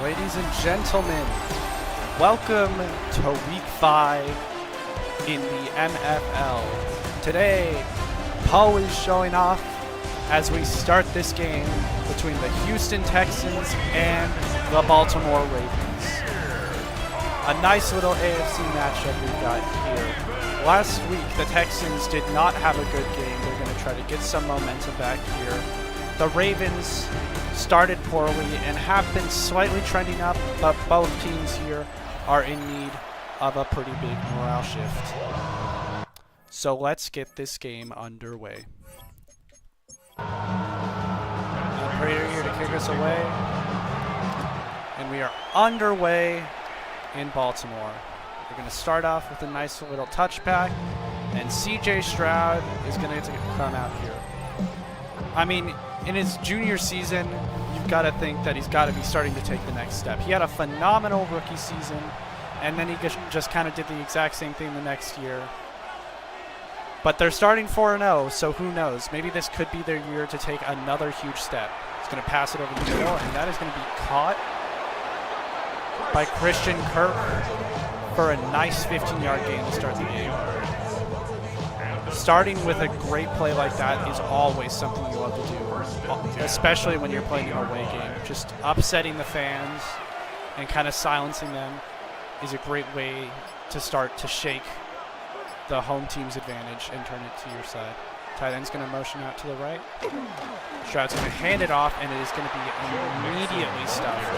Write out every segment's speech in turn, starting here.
Ladies and gentlemen, welcome to Week 5 in the MFL. Today, Poe is showing off as we start this game between the Houston Texans and the Baltimore Ravens. A nice little AFC matchup we've got here. Last week, the Texans did not have a good game. They're going to try to get some momentum back here. The Ravens started poorly and have been slightly trending up, but both teams here are in need of a pretty big morale shift. So let's get this game underway. Prater here to kick us away. And we are underway in Baltimore. We're going to start off with a nice little touchback, and CJ Stroud is going to come out here. I mean, in his junior season, you've got to think that he's got to be starting to take the next step. He had a phenomenal rookie season, and then he just kind of did the exact same thing the next year. But they're starting 4-0, so who knows? Maybe this could be their year to take another huge step. He's going to pass it over the middle, and that is going to be caught by Christian Kirk for a nice 15-yard gain to start the game. Starting with a great play like that is always something you love to do, especially when you're playing an away game. Just upsetting the fans and kind of silencing them is a great way to start to shake the home team's advantage and turn it to your side. Tight end's going to motion out to the right. Stroud's going to hand it off, and it is going to be immediately stuffed.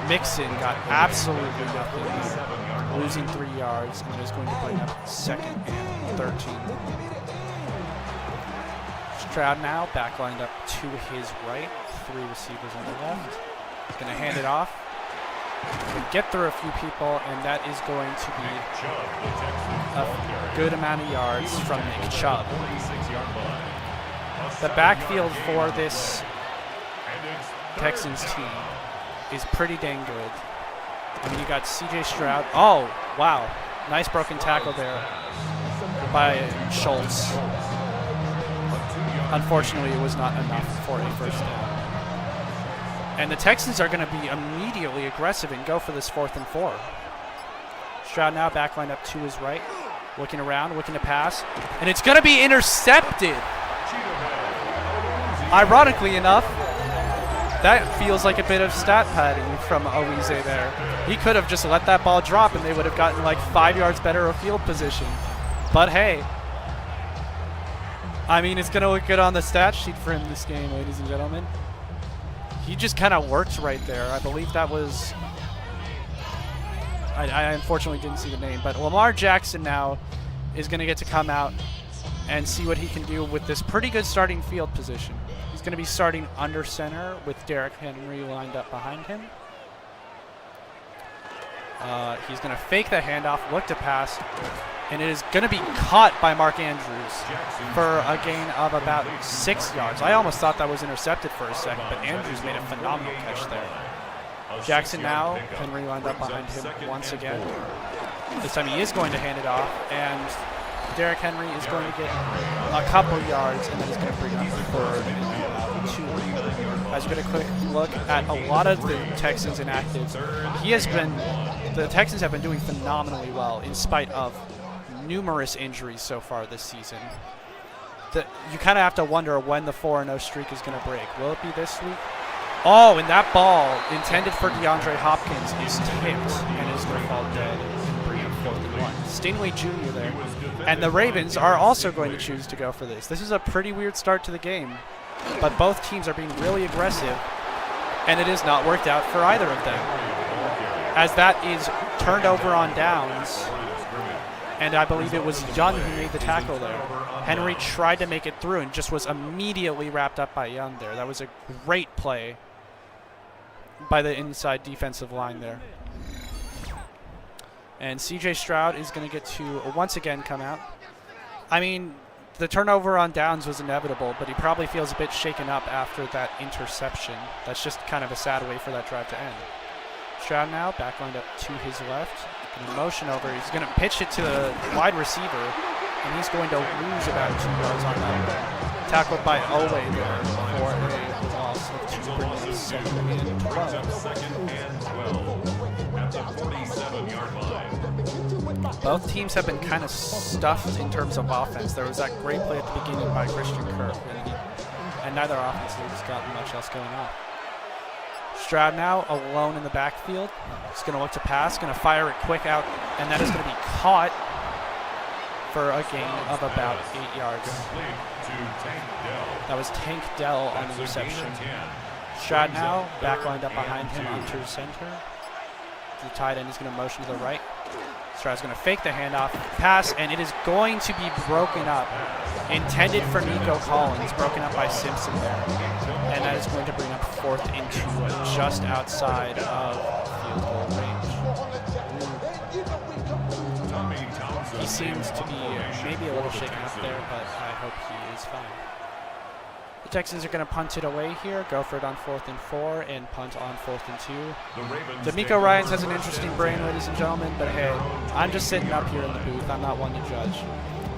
Mixon got absolutely nothing, losing 3 yards, and is going to bring up second and 13. Stroud now back lined up to his right, 3 receivers on the left. He's going to hand it off. Can get through a few people, and that is going to be a good amount of yards from Nick Chubb. The backfield for this Texans team is pretty dang good. I mean, you got CJ Stroud. Oh, wow. Nice broken tackle there by Schultz. Unfortunately, it was not enough for a first down. And the Texans are going to be immediately aggressive and go for this 4th and 4. Stroud now back lined up to his right, looking around, looking to pass, and it's going to be intercepted. Ironically enough, that feels like a bit of stat padding from Alize there. He could have just let that ball drop, and they would have gotten like 5 yards better of field position. But hey, I mean, it's going to look good on the stat sheet for him this game, ladies and gentlemen. He just kind of worked right there. I believe that was, I unfortunately didn't see the name, but Lamar Jackson now is going to get to come out and see what he can do with this pretty good starting field position. He's going to be starting under center with Derrick Henry lined up behind him. He's going to fake the handoff, look to pass, and it is going to be caught by Mark Andrews for a gain of about 6 yards. I almost thought that was intercepted for a second, but Andrews made a phenomenal catch there. Jackson now, Henry lined up behind him once again. This time he is going to hand it off, and Derrick Henry is going to get a couple yards, and then he's going to bring up 3rd and 2. As you get a quick look at a lot of the Texans inactives, the Texans have been doing phenomenally well in spite of numerous injuries so far this season. You kind of have to wonder when the 4-0 streak is going to break. Will it be this week? Oh, and that ball intended for DeAndre Hopkins is tipped and is going to fall dead and bring up 4th and 1. Stingley Jr. there. And the Ravens are also going to choose to go for this. This is a pretty weird start to the game, but both teams are being really aggressive, and it has not worked out for either of them, as that is turned over on downs. And I believe it was Young who made the tackle there. Henry tried to make it through and just was immediately wrapped up by Young there. That was a great play by the inside defensive line there. And CJ Stroud is going to get to once again come out. I mean, the turnover on downs was inevitable, but he probably feels a bit shaken up after that interception. That's just kind of a sad way for that drive to end. Stroud now back lined up to his left. Motion over. He's going to pitch it to the wide receiver, and he's going to lose about 2 yards on that. Tackled by Owe there for a loss. loss of 2, bringing up 2nd and 12. Second and 12 at the 47-yard line. Both teams have been kind of stuffed in terms of offense. There was that great play at the beginning by Christian Kirk, and neither offense has got much else going on. Stroud now alone in the backfield. He's going to look to pass, going to fire it quick out, and that is going to be caught for a gain of about 8 yards. That was Tank Dell on the reception. Stroud now, back lined up behind him onto center. The tight end is going to motion to the right. Stroud's going to fake the handoff, pass, and it is going to be broken up. Intended for Nico Collins, broken up by Simpson there. And that is going to bring up 4th and 2, just outside of field goal range. He seems to be maybe a little shaken up there, but I hope he is fine. The Texans are going to punt it away here, go for it on 4th and 4, and punt on 4th and 2. D'Amico Ryans has an interesting brain, ladies and gentlemen, but hey, I'm just sitting up here in the booth. I'm not one to judge.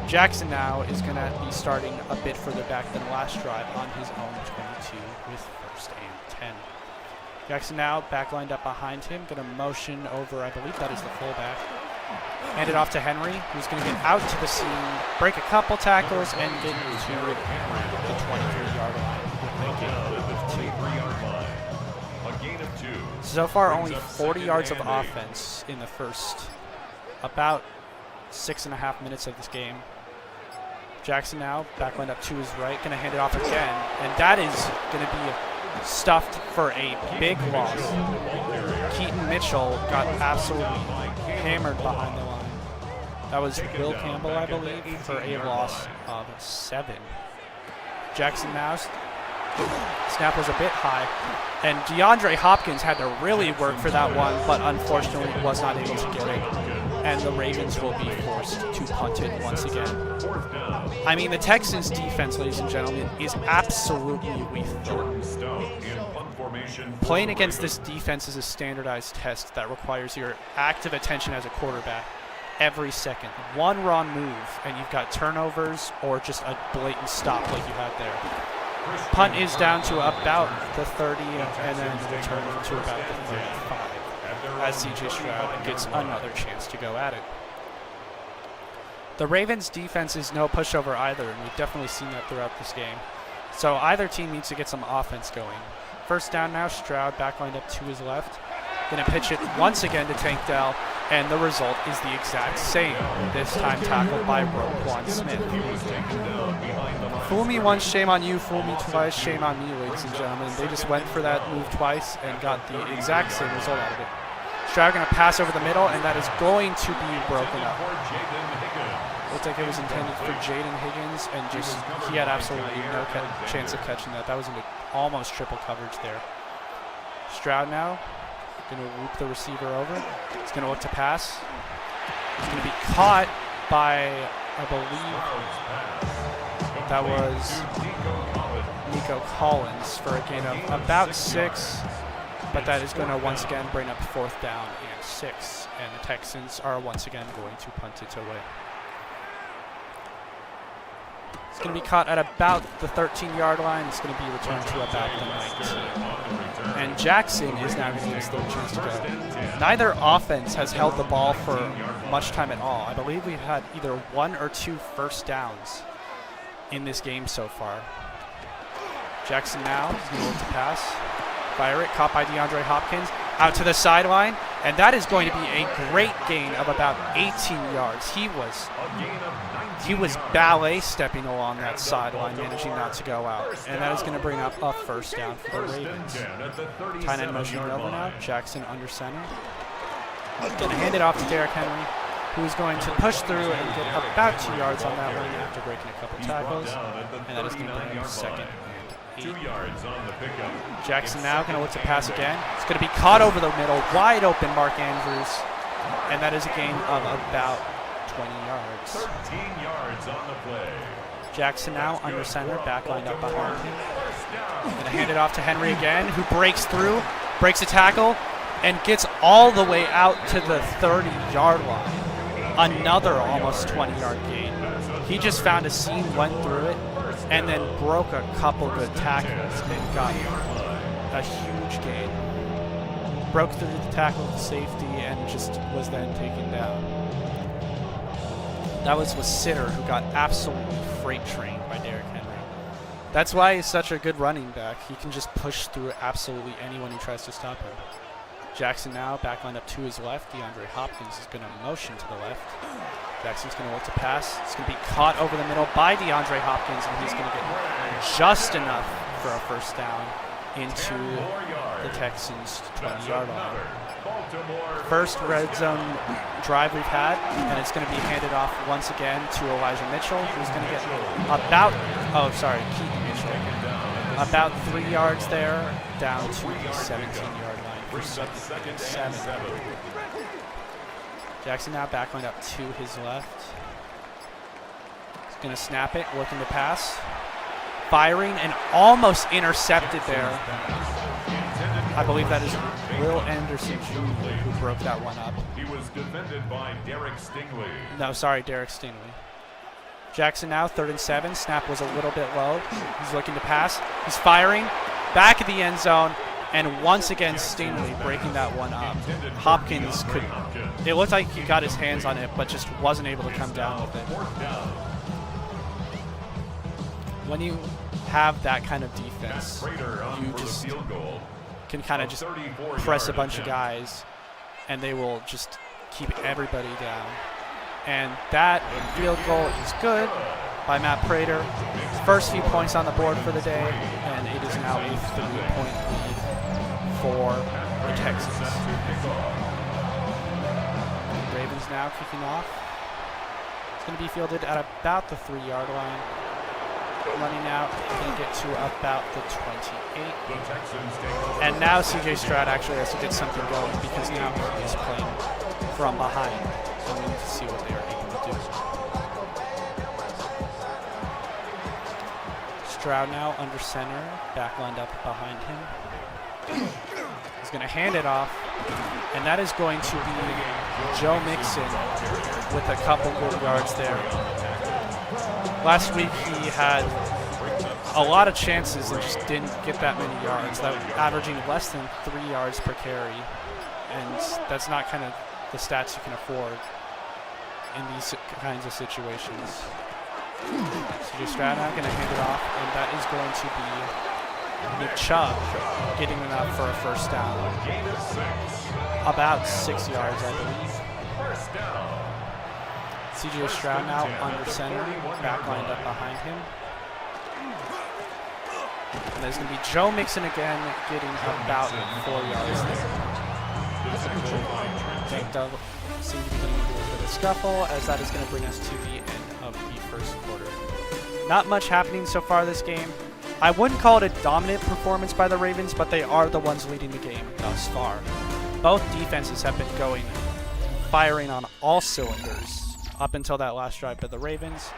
Jackson now is going to be starting a bit further back than last drive on his own 22 with 1st and 10. Jackson now back lined up behind him, going to motion over, I believe that is the fullback. Hand it off to Henry, who's going to get out to the seam, break a couple tackles, and get to the 23-yard line. So far, only 40 yards of offense in the first about 6.5 minutes of this game. Jackson now, back lined up to his right, going to hand it off again, and that is going to be stuffed for a big loss. Keaton Mitchell got absolutely hammered behind the line. That was Will Campbell, I believe, for a loss of 7. Jackson now, snap was a bit high, and DeAndre Hopkins had to really work for that one, but unfortunately was not able to get it. And the Ravens will be forced to punt it once again. I mean, the Texans' defense, ladies and gentlemen, is absolutely lethal. Playing against this defense is a standardized test that requires your active attention as a quarterback every second. One wrong move, and you've got turnovers or just a blatant stop like you had there. Punt is down to about the 30, and then return to about the 35. As C.J. Stroud gets another chance to go at it. The Ravens' defense is no pushover either, and we've definitely seen that throughout this game. So either team needs to get some offense going. First down now, Stroud back lined up to his left. Going to pitch it once again to Tank Dell, and the result is the exact same. This time tackled by Roquan Smith. Fool me once, shame on you. Fool me twice, shame on me, ladies and gentlemen. They just went for that move twice and got the exact same result out of it. Stroud going to pass over the middle, and that is going to be broken up. Looks like it was intended for Jaden Higgins, and just he had absolutely no chance of catching that. That was into almost triple coverage there. Stroud now going to loop the receiver over. He's going to look to pass. He's going to be caught by, I believe, that was Nico Collins for a gain of about 6. But that is going to once again bring up 4th down and 6. And the Texans are once again going to punt it away. It's going to be caught at about the 13-yard line. It's going to be returned to about the 19. And Jackson is now going to get his 3rd chance to go. Neither offense has held the ball for much time at all. I believe we've had either 1 or 2 first downs in this game so far. Jackson now is going to look to pass. Fire it, caught by DeAndre Hopkins, out to the sideline, and that is going to be a great gain of about 18 yards. He was ballet stepping along that sideline, managing not to go out, and that is going to bring up a 1st down for the Ravens. Tight end motion over now, Jackson under center. Going to hand it off to Derrick Henry, who is going to push through and get about 2 yards on that one after breaking a couple tackles, and that is going to bring up 2nd. 2 yards on the pickup. Jackson now going to look to pass again. It's going to be caught over the middle, wide open Mark Andrews, and that is a gain of about 20 yards. 13 yards on the play. Jackson now under center, back lined up behind him. Going to hand it off to Henry again, who breaks through, breaks a tackle, and gets all the way out to the 30-yard line. Another almost 20-yard gain. He just found a seam, went through it, and then broke a couple good tackles and got a huge gain. Broke through the tackle to safety and just was then taken down. That was with Sitter, who got absolutely freight trained by Derrick Henry. That's why he's such a good running back. He can just push through absolutely anyone who tries to stop him. Jackson now back lined up to his left. DeAndre Hopkins is going to motion to the left. Jackson's going to look to pass. It's going to be caught over the middle by DeAndre Hopkins, and he's going to get just enough for a first down into the Texans' 20-yard line. First red zone drive we've had, and it's going to be handed off once again to Elijah Mitchell, who's going to get Keaton Mitchell. About 3 yards there, down to the 17-yard line for second and 7. Jackson now back lined up to his left. He's going to snap it, looking to pass. Firing and almost intercepted there. I believe that is Will Anderson Jr. who broke that one up. He was defended by Derek Stingley. No, sorry, Derek Stingley. Jackson now, 3rd and 7. Snap was a little bit low. He's looking to pass. He's firing. Back of the end zone. And once again, Stingley breaking that one up. Hopkins could... It looked like he got his hands on it, but just wasn't able to come down with it. When you have that kind of defense, you just can kind of just press a bunch of guys, and they will just keep everybody down. And that field goal is good by Matt Prater. First few points on the board for the day, and it is now a 3-point lead for the Texans. Ravens now kicking off. It's going to be fielded at about the 3-yard line. Running out, going to get to about the 28. And now CJ Stroud actually has to get something going because now he's playing from behind. So we need to see what they are able to do. Stroud now under center, back lined up behind him. He's going to hand it off, and that is going to be Joe Mixon with a couple good yards there. Last week he had a lot of chances and just didn't get that many yards, averaging less than 3 yards per carry, and that's not kind of the stats you can afford in these kinds of situations. CJ Stroud now going to hand it off, and that is going to be Nick Chubb getting enough for a first down. About 6 yards, I believe. CJ Stroud now under center, back lined up behind him. And there's going to be Joe Mixon again, getting about 4 yards there. Doug seems to be getting a little bit of a scuffle, as that is going to bring us to the end of the first quarter. Not much happening so far this game. I wouldn't call it a dominant performance by the Ravens, but they are the ones leading the game thus far. Both defenses have been firing on all cylinders up until that last drive by the Ravens,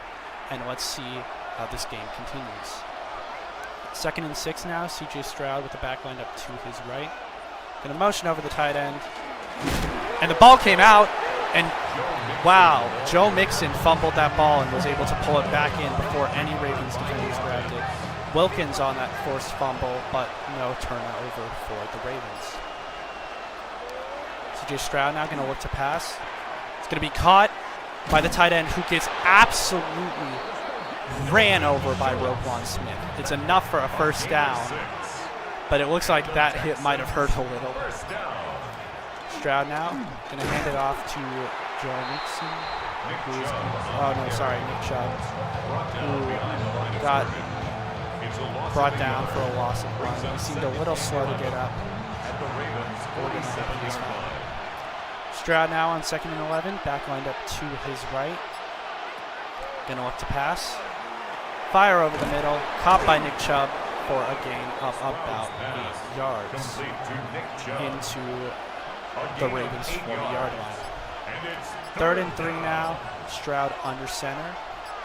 and let's see how this game continues. 2nd and 6 now, CJ Stroud with the back lined up to his right. Going to motion over the tight end, and the ball came out, and wow, Joe Mixon fumbled that ball and was able to pull it back in before any Ravens defenders grabbed it. Wilkins on that forced fumble, but no turnover for the Ravens. CJ Stroud now going to look to pass. It's going to be caught by the tight end, who gets absolutely ran over by Roquan Smith. It's enough for a first down, but it looks like that hit might have hurt a little. Stroud now going to hand it off to Joe Mixon, Nick Chubb, who got brought down for a loss of run. He seemed a little slow to get up. Stroud now on 2nd and 11, back lined up to his right. Going to look to pass. Fire over the middle, caught by Nick Chubb for a gain of about 8 yards into the Ravens' 40-yard line. 3rd and 3 now, Stroud under center.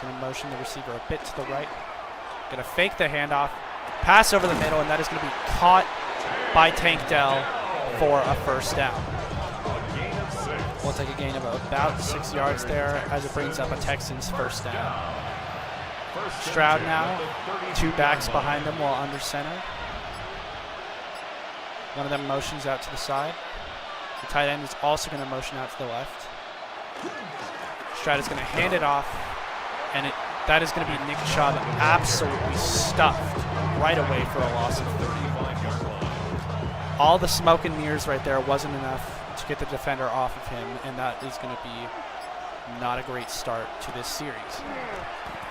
Going to motion the receiver a bit to the right. Going to fake the handoff, pass over the middle, and that is going to be caught by Tank Dell for a first down. We'll take a gain of about 6 yards there as it brings up a Texans first down. Stroud now, 2 backs behind him while under center. One of them motions out to the side. The tight end is also going to motion out to the left. Stroud is going to hand it off, and that is going to be Nick Chubb absolutely stuffed right away for a loss of 30. All the smoke and mirrors right there wasn't enough to get the defender off of him, and that is going to be not a great start to this series.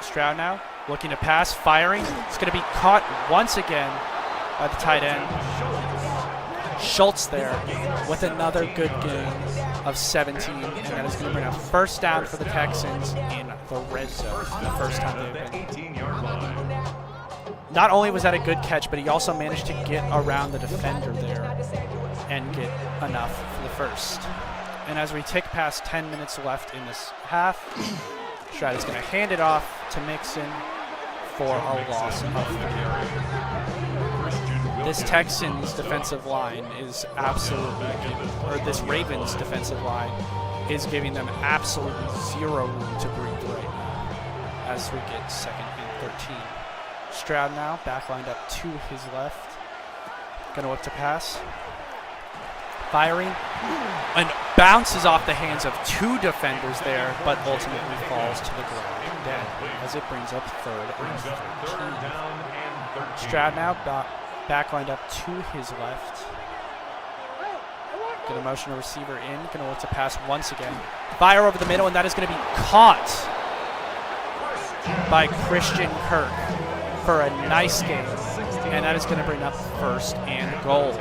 Stroud now looking to pass, firing. It's going to be caught once again by the tight end. Schultz there with another good game of 17, and that is going to bring a first down for the Texans in the red zone. The first time they've been. Not only was that a good catch, but he also managed to get around the defender there and get enough for the first. And as we tick past 10 minutes left in this half, Stroud is going to hand it off to Mixon for a loss of 3. This Texans defensive line is absolutely or this Ravens defensive line is giving them absolutely zero room to breathe right now as we get 2nd and 13. Stroud now back lined up to his left. Going to look to pass. Firing. And bounces off the hands of 2 defenders there, but ultimately falls to the ground dead as it brings up 3rd and 13. Stroud now back lined up to his left. Going to motion a receiver in. Going to look to pass once again. Fire over the middle, and that is going to be caught by Christian Kirk for a nice game. And that is going to bring up 1st and goal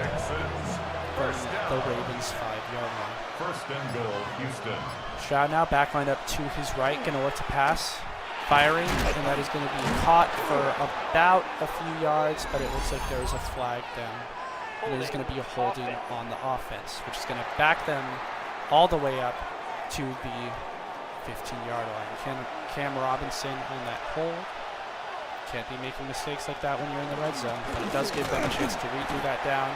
for the Ravens 5-yard line. 1st and goal, Houston. Stroud now back lined up to his right. Going to look to pass. Firing, and that is going to be caught for about a few yards, but it looks like there is a flag down. It is going to be a holding on the offense, which is going to back them all the way up to the 15-yard line. Cam Robinson on that hold. Can't be making mistakes like that when you're in the red zone, but it does give them a chance to redo that down,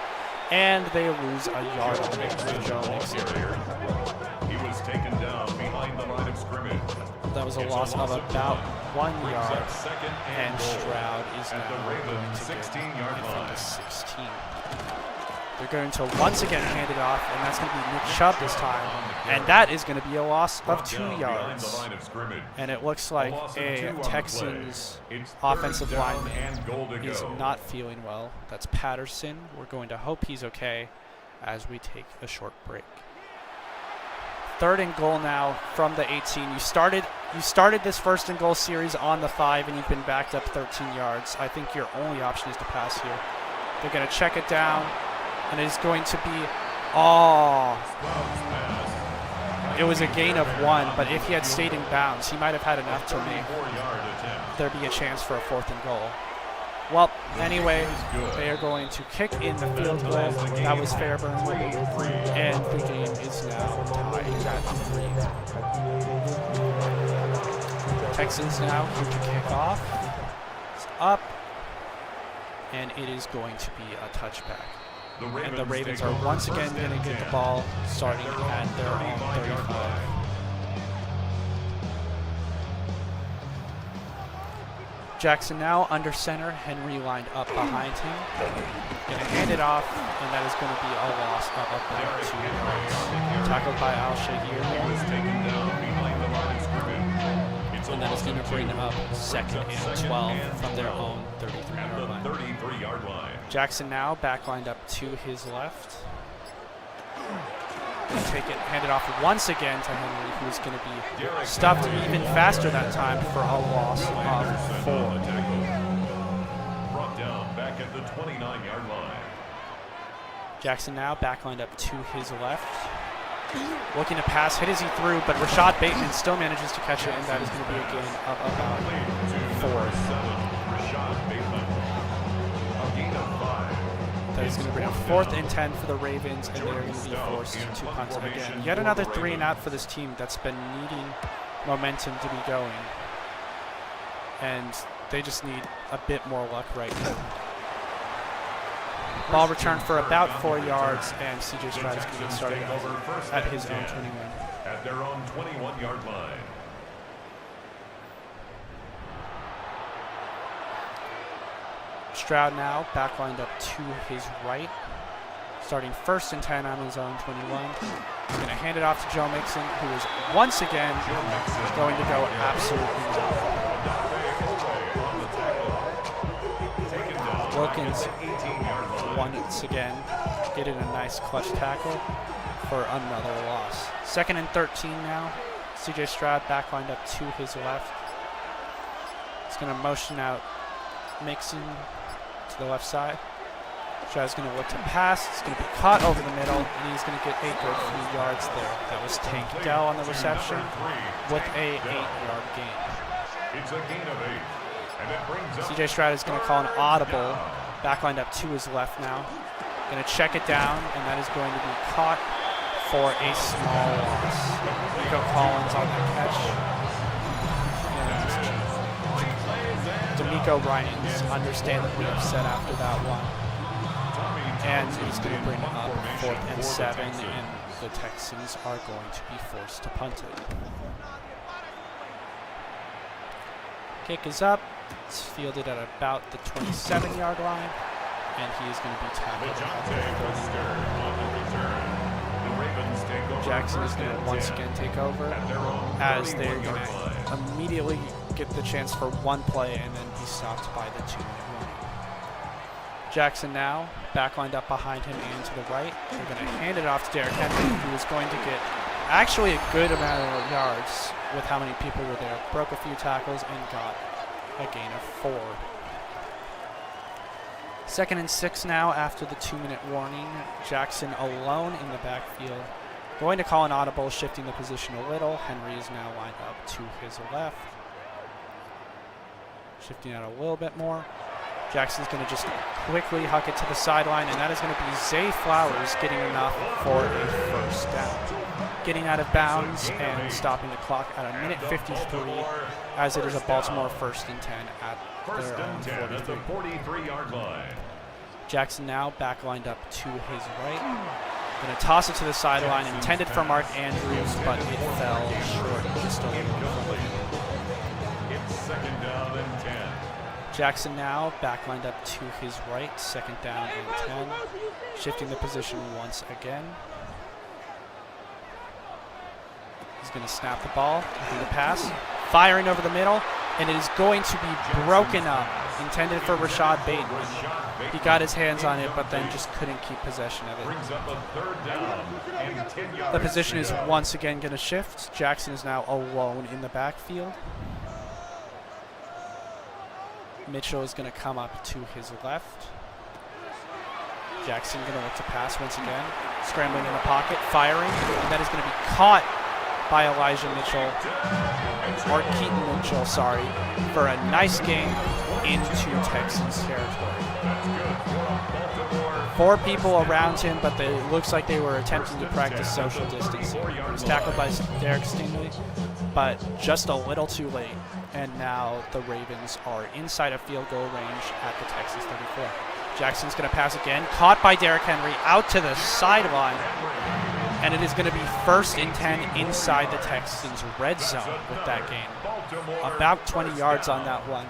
and they lose a yard on it to Joe Mixon. He was taken down behind the line of scrimmage. That was a loss of about 1 yard, and Stroud is now going to get it from the 16. They're going to once again hand it off, and that's going to be Nick Chubb this time, and that is going to be a loss of 2 yards. And it looks like a Texans offensive lineman is not feeling well. That's Patterson. We're going to hope he's okay as we take a short break. 3rd and goal now from the 18. You started this 1st and goal series on the 5, and you've been backed up 13 yards. I think your only option is to pass here. They're going to check it down, and it's going to be, it was a gain of 1, but if he had stayed in bounds, he might have had enough to make there be a chance for a 4th and goal. Well, anyway, they are going to kick in the field goal. That was Fairburn, and the game is now tied at 3. Texans now here to kick off. It's up, and it is going to be a touchback. And the Ravens are once again going to get the ball starting at their own 35. Jackson now under center. Henry lined up behind him. Going to hand it off, and that is going to be a loss of about 2 yards. Tackled by Al-Shahir. And that is going to bring up 2nd and 12 from their own 33-yard line. Jackson now back lined up to his left. Take it, hand it off once again to Henry, who's going to be stuffed even faster that time for a loss of 4. Brought down back at the 29-yard line. Jackson now back lined up to his left. Looking to pass, hit as he threw, but Rashad Bateman still manages to catch it, and that is going to be a gain of about 4. That is going to bring up 4th and 10 for the Ravens, and they're going to be forced to punt again. Yet another 3 and out for this team that's been needing momentum to be going. And they just need a bit more luck right now. Ball returned for about 4 yards, and C.J. Stroud is going to get started at his own 21. At their own 21-yard line. Stroud now back lined up to his right. Starting 1st and 10 on his own 21. He's going to hand it off to Joe Mixon, who is once again going to go absolutely nuts. Wilkins once again getting a nice clutch tackle for another loss. 2nd and 13 now. CJ Stroud back lined up to his left. He's going to motion out Mixon to the left side. Stroud's going to look to pass. It's going to be caught over the middle, and he's going to get a good few yards there. That was Tank Dell on the reception with a 8-yard gain. It's a gain of 8. And it brings up CJ Stroud is going to call an audible. Back lined up to his left now. Going to check it down, and that is going to be caught for a small loss. Nico Collins on that catch. And D'Amico Ryans understandably upset after that one. And he's going to bring up 4th and 7, and the Texans are going to be forced to punt it. Kick is up. It's fielded at about the 27-yard line, and he is going to be tackled. Jackson is going to once again take over, as they're going to immediately get the chance for one play and then be stopped by the 2-minute warning. Jackson now back lined up behind him and to the right. They're going to hand it off to Derrick Henry, who is going to get actually a good amount of yards with how many people were there. Broke a few tackles and got a gain of 4. 2nd and 6 now after the 2-minute warning. Jackson alone in the backfield. Going to call an audible, shifting the position a little. Henry is now lined up to his left. Shifting out a little bit more. Jackson's going to just quickly huck it to the sideline, and that is going to be Zay Flowers getting enough for a 1st down. Getting out of bounds and stopping the clock at a minute 53, as it is a Baltimore 1st and 10 at their own 43-yard line. Jackson now back lined up to his right. Going to toss it to the sideline, intended for Mark Andrews, but it fell short just a little bit. It's 2nd down and 10. Jackson now back lined up to his right, 2nd down and 10. Shifting the position once again. He's going to snap the ball, looking to pass, firing over the middle, and it is going to be broken up, intended for Rashad Bateman. He got his hands on it, but then just couldn't keep possession of it. The position is once again going to shift. Jackson is now alone in the backfield. Mitchell is going to come up to his left. Jackson going to look to pass once again. Scrambling in the pocket, firing, and that is going to be caught by Elijah Mitchell, or Keaton Mitchell, sorry, for a nice gain into Texans territory. 4 people around him, but it looks like they were attempting to practice social distancing. He was tackled by Derek Stingley, but just a little too late. And now the Ravens are inside of field goal range at the Texans 34. Jackson's going to pass again, caught by Derrick Henry out to the sideline. And it is going to be 1st and 10 inside the Texans' red zone with that gain. About 20 yards on that one.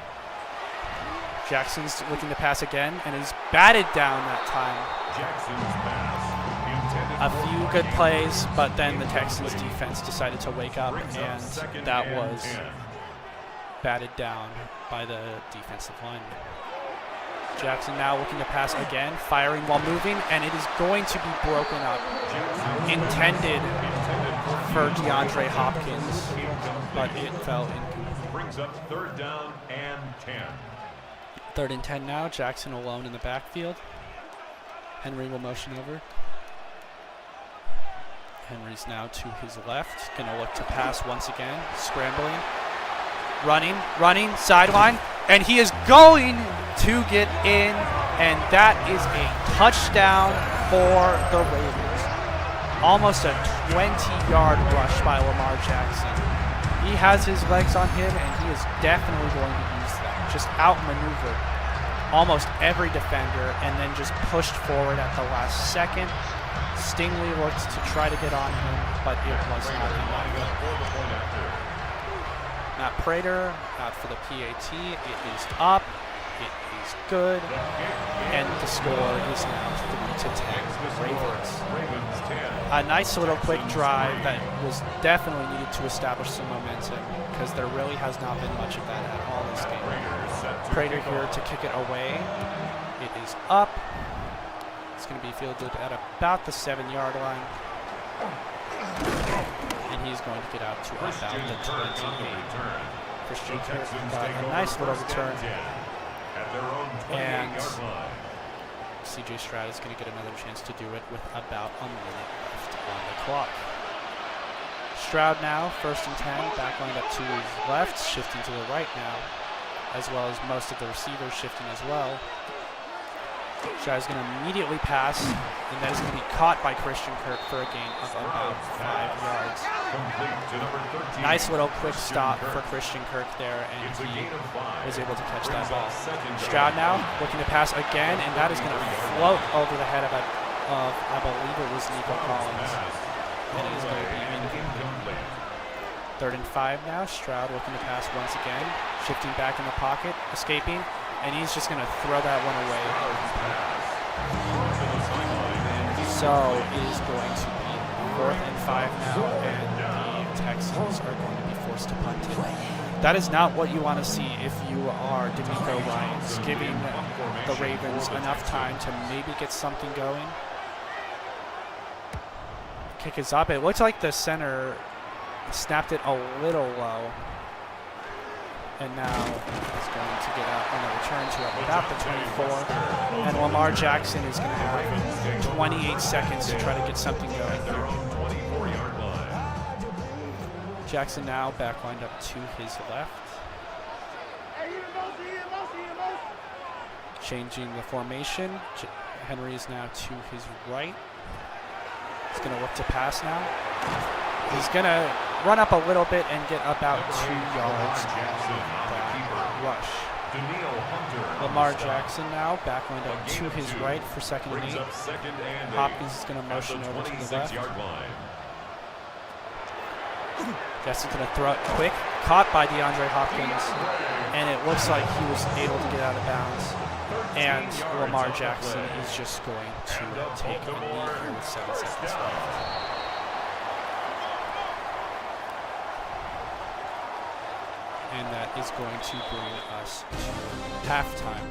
Jackson's looking to pass again, and is batted down that time. A few good plays, but then the Texans' defense decided to wake up, and that was batted down by the defensive lineman. Jackson now looking to pass again, firing while moving, and it is going to be broken up. Intended for DeAndre Hopkins, but it fell incomplete. Brings up 3rd down and 10. 3rd and 10 now. Jackson alone in the backfield. Henry will motion over. Henry's now to his left. Going to look to pass once again. Scrambling. Running, sideline. And he is going to get in. And that is a touchdown for the Ravens. Almost a 20-yard rush by Lamar Jackson. He has his legs on him, and he is definitely going to use them. Just outmaneuvered almost every defender and then just pushed forward at the last second. Stingley looked to try to get on him, but it was not enough. Matt Prater out for the PAT. It is up. It is is good. And the score is now 3-10 Ravens. A nice little quick drive that was definitely needed to establish some momentum because there really has not been much of that at all this game. Prater here to kick it away. It is up. It's going to be fielded at about the 7-yard line. And he's going to get out to about the 28. Christian Kirk got a nice little return. And CJ Stroud is going to get another chance to do it with about a minute left on the clock. Stroud now, 1st and 10, back lined up to his left, shifting to the right now, as well as most of the receivers shifting as well. Stroud is going to immediately pass, and that is going to be caught by Christian Kirk for a gain of about 5 yards. Nice little quick stop for Christian Kirk there, and he was able to catch that ball. Stroud now looking to pass again, and that is going to float over the head of I believe it was Nico Collins. And it is going to be incomplete. 3rd and 5 now. Stroud looking to pass once again, shifting back in the pocket, escaping, and he's just going to throw that one away. So it is going to be 4th and 5 now, and the Texans are going to be forced to punt it. That is not what you want to see if you are DeMeco Ryans, giving the Ravens enough time to maybe get something going. Kick is up. It looks like the center snapped it a little low. And now he's going to get out on a return to about the 24. And Lamar Jackson is going to have 28 seconds to try to get something going here. Jackson now back lined up to his left. Changing the formation. Henry is now to his right. He's going to look to pass now. He's going to run up a little bit and get about 2 yards on that rush. Lamar Jackson now back lined up to his right for 2nd and 8. Hopkins is going to motion over to the left. Jackson's going to throw it quick. Caught by DeAndre Hopkins. And it looks like he was able to get out of bounds. And Lamar Jackson is just going to take a knee here with 7 seconds left. And that is going to bring us to halftime.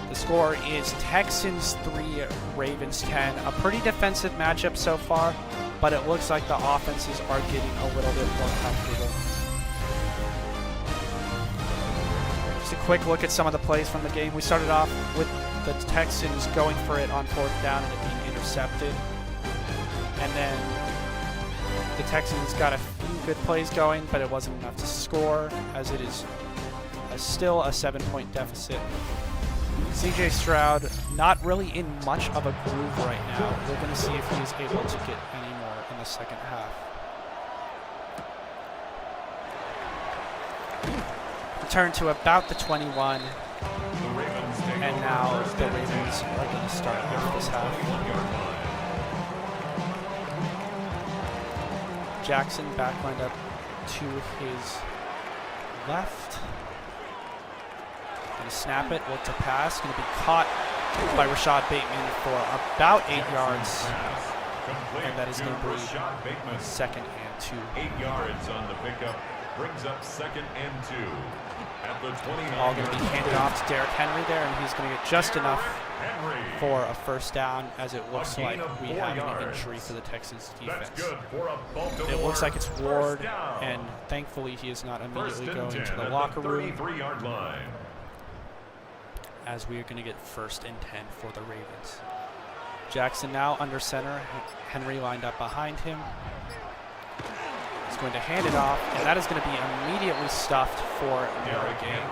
The score is Texans 3, Ravens 10. A pretty defensive matchup so far, but it looks like the offenses are getting a little bit more comfortable. Just a quick look at some of the plays from the game. We started off with the Texans going for it on 4th down and it being intercepted. And then the Texans got a few good plays going, but it wasn't enough to score, as it is still a 7-point deficit. CJ Stroud not really in much of a groove right now. We're going to see if he is able to get any more in the second half. Return to about the 21. And now the Ravens are going to start with this half. Jackson back lined up to his left. Going to snap it, look to pass. Going to be caught by Rashad Bateman for about 8 yards. And that is going to be 2nd and 2. 8 yards on the pickup. Brings up 2nd and 2. At the 29. All going to be handed off to Derrick Henry there, and he's going to get just enough for a 1st down, as it looks like we have an injury for the Texans defense. It looks like it's Ward, and thankfully he is not immediately going to the locker room, as we are going to get 1st and 10 for the Ravens. Jackson now under center. Henry lined up behind him. He's going to hand it off, and that is going to be immediately stuffed for no gain.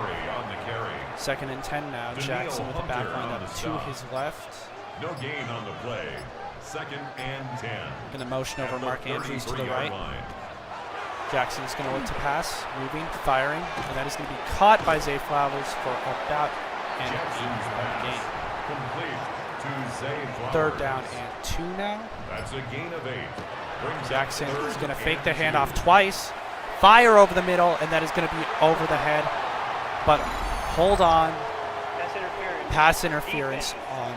2nd and 10 now. Jackson with the back line up to his left. No gain on the play. 2nd and 10. Going to motion over Mark Andrews to the right. Jackson's going to look to pass, moving, firing, and that is going to be caught by Zay Flowers for about an 8-yard gain. Complete to Zay 3rd down and 2 now. That's a gain of 8. Jackson is going to fake the handoff twice, fire over the middle, and that is going to be over the head. But hold on, pass interference on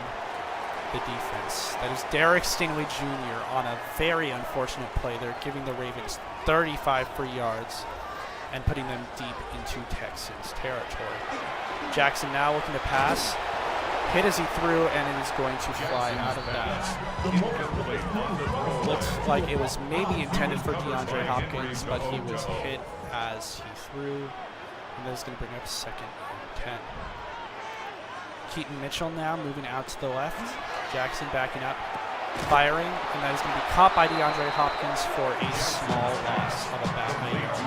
the defense. That is Derek Stingley Jr. on a very unfortunate play. They're giving the Ravens 35 free yards and putting them deep into Texans territory. Jackson now looking to pass. Hit as he threw, and it is going to fly out of bounds. Looks like it was maybe intended for DeAndre Hopkins, but he was hit as he threw. And that is going to bring up 2nd and 10. Keaton Mitchell now moving out to the left. Jackson backing up, firing, and that is going to be caught by DeAndre Hopkins for a small loss of about 8 yards.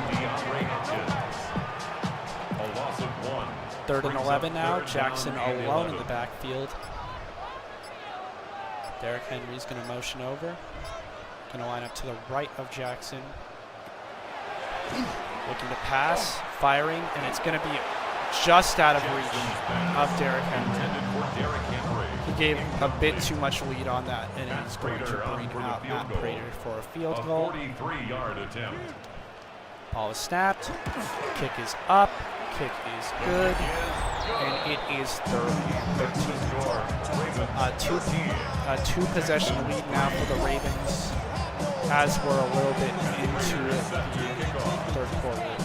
A loss of 1. 3rd and 11 now. Jackson alone in the backfield. Derrick Henry's going to motion over. Going to line up to the right of Jackson. Looking to pass, firing, and it's going to be just out of reach of Derrick Henry. He gave a bit too much lead on that, and he's going to bring out Matt Prater for a field goal. 43-yard attempt. Ball is snapped. Kick is up. Kick is good. And it is 3rd and 13. Two possession lead now for the Ravens, as we're a little bit into the 3rd quarter.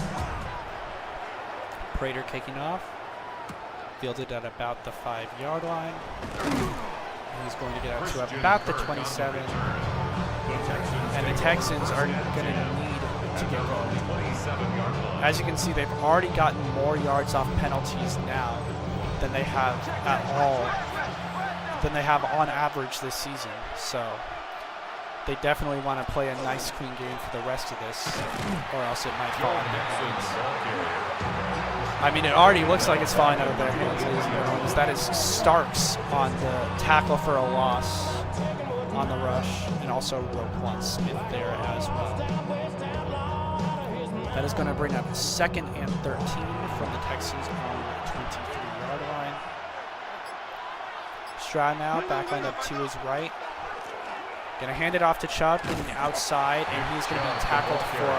Prater kicking off. Fielded at about the 5-yard line. And he's going to get out to about the 27. And the Texans are going to need to get going. As you can see, they've already gotten more yards off penalties now than they have on average this season. So they definitely want to play a nice, clean game for the rest of this, or else it might fall out of their hands. I mean, it already looks like it's falling out of their hands, ladies and gentlemen. That is Starks on the tackle for a loss on the rush, and also Roquan Smith there as well. That is going to bring up 2nd and 13 from the Texans on the 23-yard line. Stroud now, back line up to his right. Going to hand it off to Chubb, getting outside, and he's going to be tackled for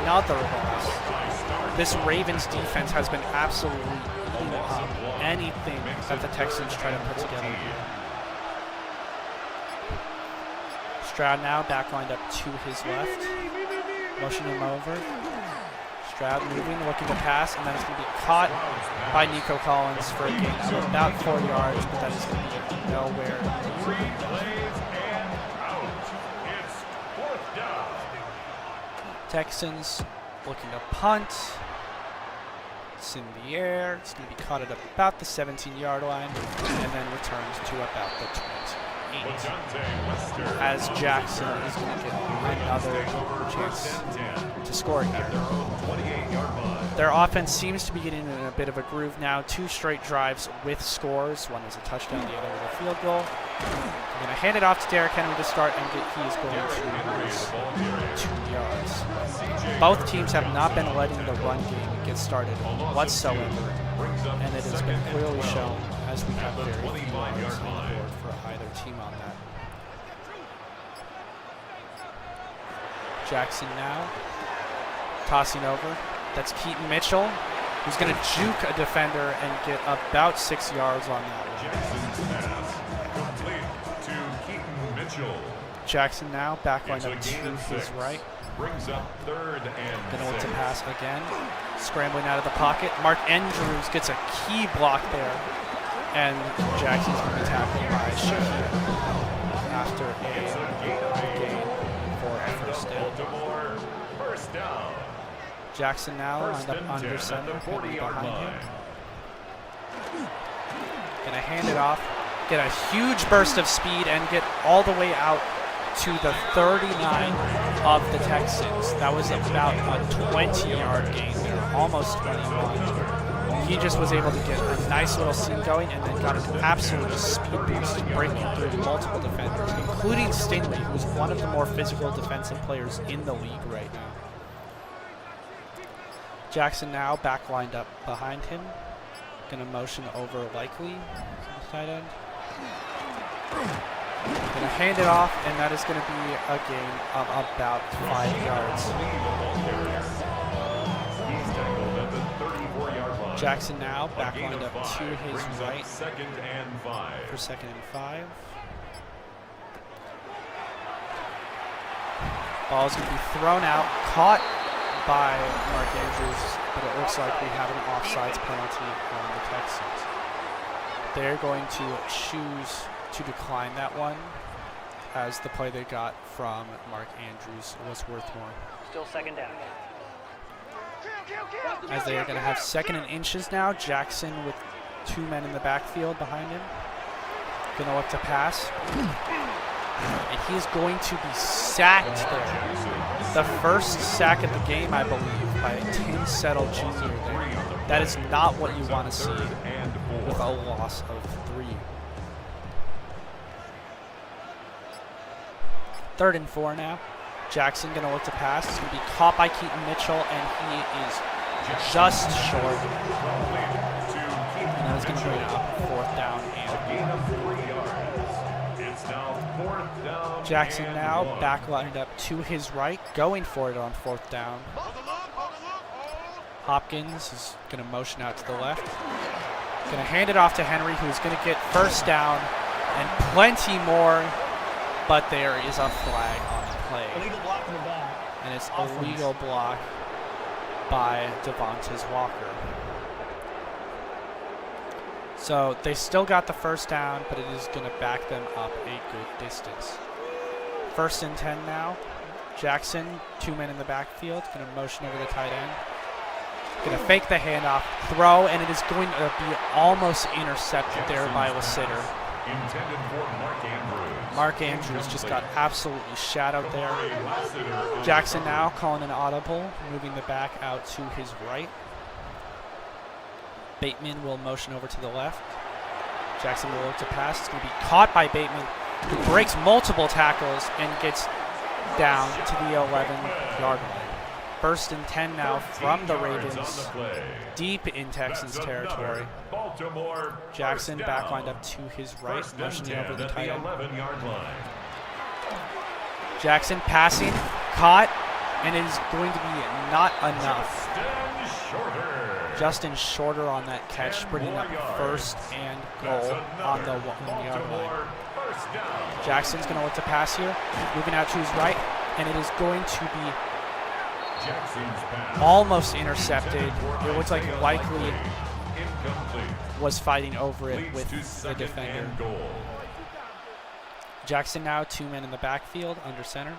another loss. This Ravens defense has been absolutely eating up anything that the Texans try to put together here. Stroud now, back lined up to his left. Motion him over. Stroud moving, looking to pass, and that is going to be caught by Nico Collins for a gain of about 4 yards, but that is going to be nowhere. Texans looking to punt. It's in the air. It's going to be caught at about the 17-yard line, and then returns to about the 28. As Jackson is going to get another chance to score here. Their offense seems to be getting in a bit of a groove now. 2 straight drives with scores. One is a touchdown, the other was a field goal. I'm going to hand it off to Derrick Henry to start, and he is going to lose 2 yards. Both teams have not been letting the run game get started whatsoever, and it has been clearly shown as we have very few yards on the board for either team on that. Jackson now, tossing over. That's Keaton Mitchell, who's going to juke a defender and get about 6 yards on that one. Jackson now, back line up to his right. Brings up 3rd and Going to look to pass again. Scrambling out of the pocket. Mark Andrews gets a key block there. And Jackson's going to be tackled by Shaheen after a gain for a first down. Jackson now lined up under center, behind him. Going to hand it off, get a huge burst of speed, and get all the way out to the 39 of the Texans. That was about a 20-yard gain there, almost 21. He just was able to get a nice little seam going and then got an absolute speed boost, breaking through multiple defenders, including Stingley, who's one of the more physical defensive players in the league right now. Jackson now back lined up behind him. Going to motion over Likely, tight end. Going to hand it off, and that is going to be a gain of about 5 yards. He's tackled at the 34-yard line. Jackson now back lined up to his right Second and 5. for 2nd and 5. Ball is going to be thrown out, caught by Mark Andrews, but it looks like we have an offsides penalty on the Texans. They're going to choose to decline that one, as the play they got from Mark Andrews was worth more. Still 2nd down. As they are going to have 2nd and inches now. Jackson with 2 men in the backfield behind him. Going to look to pass. And he is going to be sacked there. The first sack of the game, I believe, by Tim Settle Jr. there. That is not what you want to see with a loss of 3. 3rd and 4 now. Jackson going to look to pass. He's going to be caught by Keaton Mitchell, and he is just short. And that is going to bring it up 4th down and Jackson now back lined up to his right, going for it on 4th down. Hopkins is going to motion out to the left. Going to hand it off to Henry, who's going to get 1st down and plenty more, but there is a flag on the play. Illegal block in the back. And it's a legal block by Devontae Walker. So they still got the 1st down, but it is going to back them up a good distance. 1st and 10 now. Jackson, 2 men in the backfield, going to motion over the tight end. Going to fake the handoff, throw, and it is going to be almost intercepted there by Lassiter. Intended for Mark Andrews. Mark Andrews just got absolutely shadowed there. Jackson now calling an audible, moving the back out to his right. Bateman will motion over to the left. Jackson will look to pass. It's going to be caught by Bateman, who breaks multiple tackles and gets down to the 11-yard line. 1st and 10 now from the Ravens, deep in Texans territory. Jackson back lined up to his right, motioning over the tight end. Jackson passing, caught, and it is going to be not enough. Justin Shorter on that catch, bringing up 1st and goal on the 1-yard line. Jackson's going to look to pass here, moving out to his right, and it is going to be almost intercepted. It looks like Likely was fighting over it with the defender. Jackson now 2 men in the backfield under center.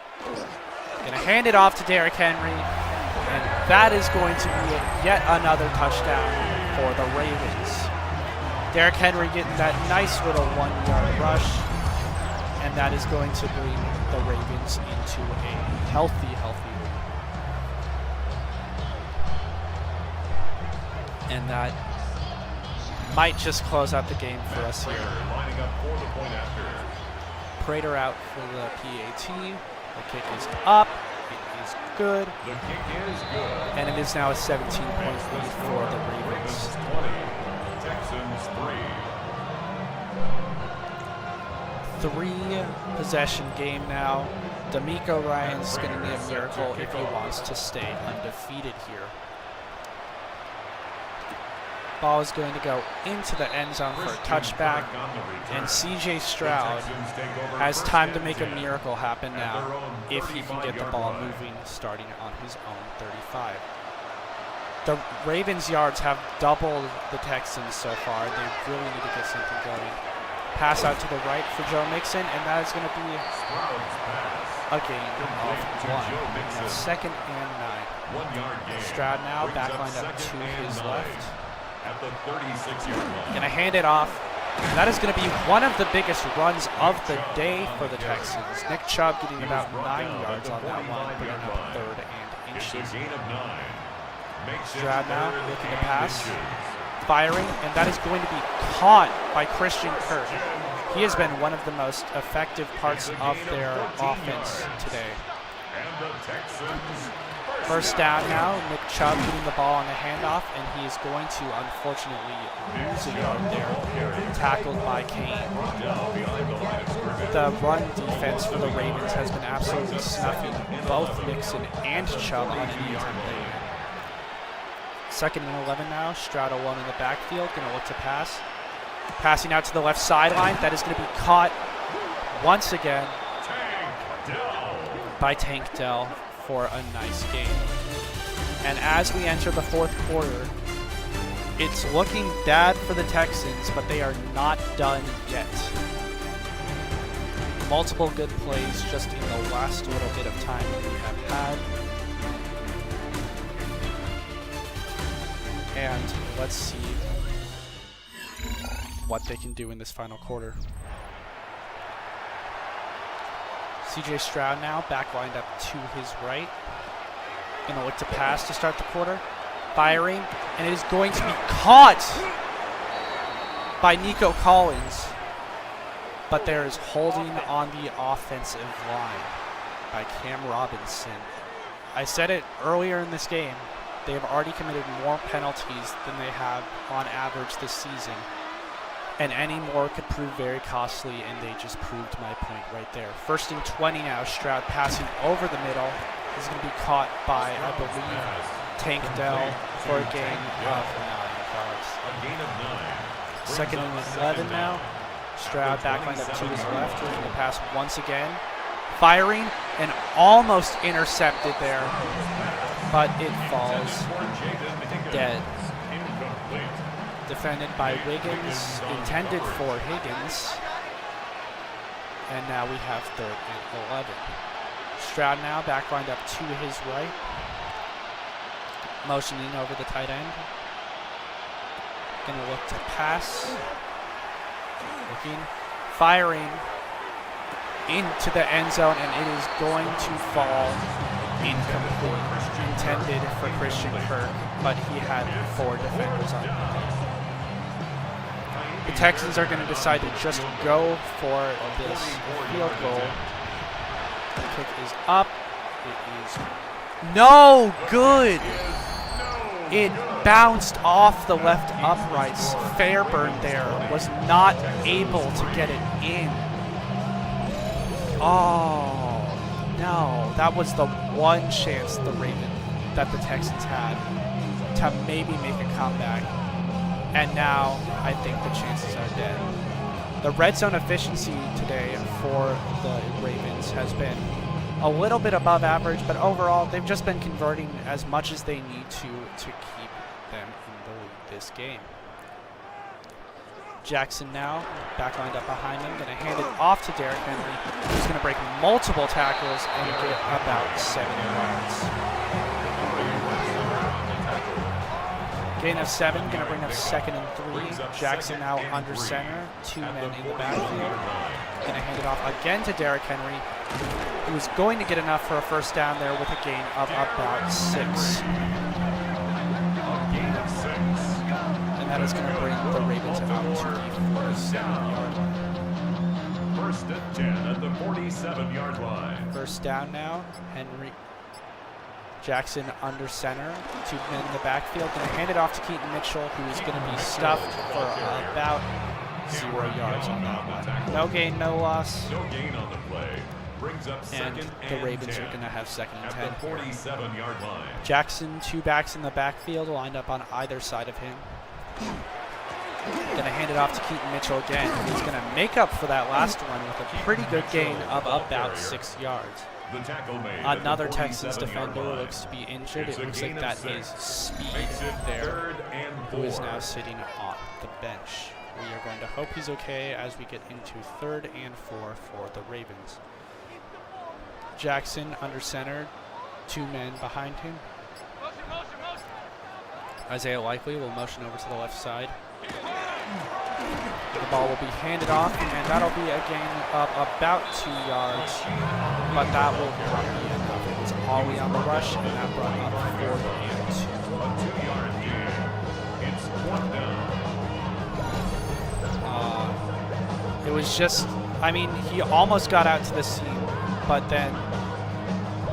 Going to hand it off to Derrick Henry, and that is going to be yet another touchdown for the Ravens. Derrick Henry getting that nice little 1-yard rush, and that is going to bring the Ravens into a healthy lead. And that might just close out the game for us here. Prater out for the PAT. The kick is up. It is good. And it is now a 17-point lead for the Ravens. Texans 3. 3-possession game now. D'Amico Ryan's going to need a miracle if he wants to stay undefeated here. Ball is going to go into the end zone for a touchback, and CJ Stroud has time to make a miracle happen now if he can get the ball moving starting on his own 35. The Ravens' yards have doubled the Texans so far. They really need to get something going. Pass out to the right for Joe Mixon, and that is going to be a gain of 1. 2nd and 9. Stroud now back lined up to his left. At the 36-yard line. Going to hand it off. That is going to be one of the biggest runs of the day for the Texans. Nick Chubb getting about 9 yards on that one, bringing up 3rd and inches. Stroud now looking to pass, firing, and that is going to be caught by Christian Kirk. He has been one of the most effective parts of their offense today. 1st down now, Nick Chubb getting the ball on the handoff, and he is going to unfortunately lose a yard there, tackled by Kane. The run defense for the Ravens has been absolutely snuffing both Mixon and Chubb on any attempt there. 2nd and 11 now. Stroud alone in the backfield. Going to look to pass. Passing out to the left sideline. That is going to be caught once again by Tank Dell for a nice gain. And as we enter the 4th quarter, it's looking bad for the Texans, but they are not done yet. Multiple good plays just in the last little bit of time that we have had. And let's see what they can do in this final quarter. CJ Stroud now back lined up to his right. Gonna look to pass to start the quarter. Firing, and it is going to be caught by Nico Collins. But there is holding on the offensive line by Cam Robinson. I said it earlier in this game. They have already committed more penalties than they have on average this season. And any more could prove very costly, and they just proved my point right there. 1st and 20 now. Stroud passing over the middle. This is going to be caught by, I believe, Tank Dell for a gain of 9 yards. 2nd and 11 now. Stroud back lined up to his left, looking to pass once again. Firing and almost intercepted there, but it falls dead. Defended by Wiggins, intended for Higgins. And now we have 3rd and 11. Stroud now back lined up to his right. Motioning over the tight end. Gonna look to pass. Looking, firing into the end zone, and it is going to fall incomplete. Intended for Christian Kirk, but he had 4 defenders on him. The Texans are going to decide to just go for this field goal. The kick is up. It is no good. It bounced off the left uprights. Fairburn there was not able to get it in. Oh, no. That was the one chance that the Texans had to maybe make a comeback. And now I think the chances are dead. The red zone efficiency today for the Ravens has been a little bit above average, but overall they've just been converting as much as they need to keep them in the lead this game. Jackson now back lined up behind him, going to hand it off to Derrick Henry, who's going to break multiple tackles and get about 7 yards. Gain of 7, going to bring up 2nd and 3. Jackson now under center, 2 men in the backfield. Going to hand it off again to Derrick Henry, who is going to get enough for a 1st down there with a gain of about 6. And that is going to bring the Ravens out to the 47-yard line. 1st and 10 at the 47-yard line. 1st down now. Henry. Jackson under center, 2 men in the backfield. Going to hand it off to Keaton Mitchell, who is going to be stuffed for about 0 yards on that one. No gain, no loss. No gain on the play. Brings up 2nd and the Ravens 10 are going to have 2nd and 10. at the 47-yard line. Jackson, 2 backs in the backfield, lined up on either side of him. Going to hand it off to Keaton Mitchell again. He's going to make up for that last one with a pretty good gain of about 6 yards. The tackle made Another Texans defender looks to be injured. It looks like that is Speed there, who is now sitting on the bench. We are going to hope he's okay as we get into 3rd and 4 for the Ravens. Jackson under center, 2 men behind him. Isaiah Likely will motion over to the left side. The ball will be handed off, and that'll be a gain of about 2 yards, but that will not be enough. It was Ollie on the rush, and that brought up 4th and 2. A 2-yard gain. It's 1st down. It was just, I mean, he almost got out to the seam, but then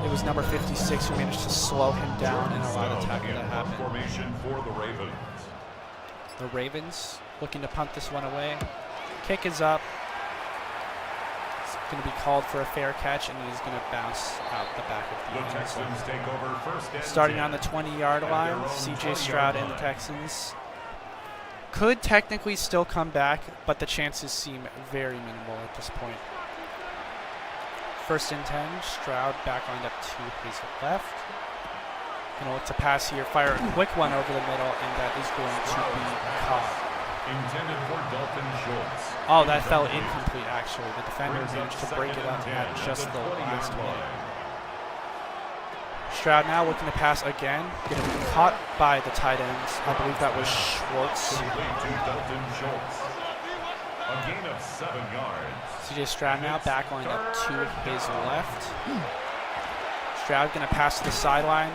it was number 56 who managed to slow him down and allow the tackle to happen. Formation for the Ravens. The Ravens looking to punt this one away. Kick is up. going to be called for a fair catch, and he's going to bounce out the back of the The end zone. Texans take over first and Starting 10. on the 20-yard line, CJ Stroud and the Texans could technically still come back, but the chances seem very minimal at this point. First and 10, Stroud back lined up to his left. Going to look to pass here, fire a quick one over the middle, and that is going to be caught. Intended for Dalton Schultz. Oh, that fell incomplete, actually. The defender managed to break it up at just the last minute. Stroud now looking to pass again. Going to be caught by the tight ends. I believe that was Schwartz. Complete to Dalton Schultz. A gain of 7 yards. CJ Stroud now back lined up to his left. Stroud going to pass to the sideline.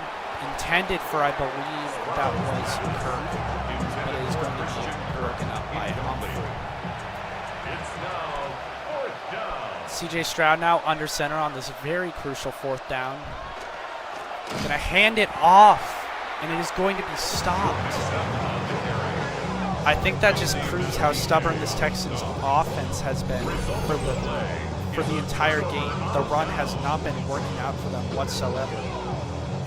Intended for, I believe, that was Kirk. But it is going to be broken up by Humphrey. It's now 4th down. CJ Stroud now under center on this very crucial 4th down. Going to hand it off, and it is going to be stopped. I think that just proves how stubborn this Texans offense has been for the entire game. The run has not been working out for them whatsoever.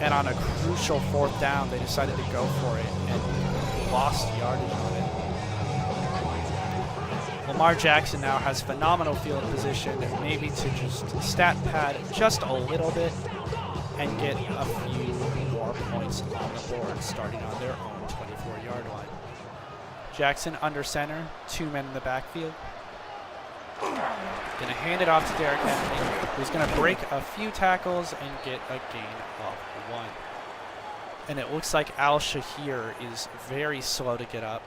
And on a crucial 4th down, they decided to go for it and lost yardage on it. Lamar Jackson now has phenomenal field position, maybe to just stat pad just a little bit and get a few more points on the board, starting on their own 24-yard line. Jackson under center, 2 men in the backfield. Going to hand it off to Derrick Henry, who's going to break a few tackles and get a gain of 1. And it looks like Al Shahir is very slow to get up.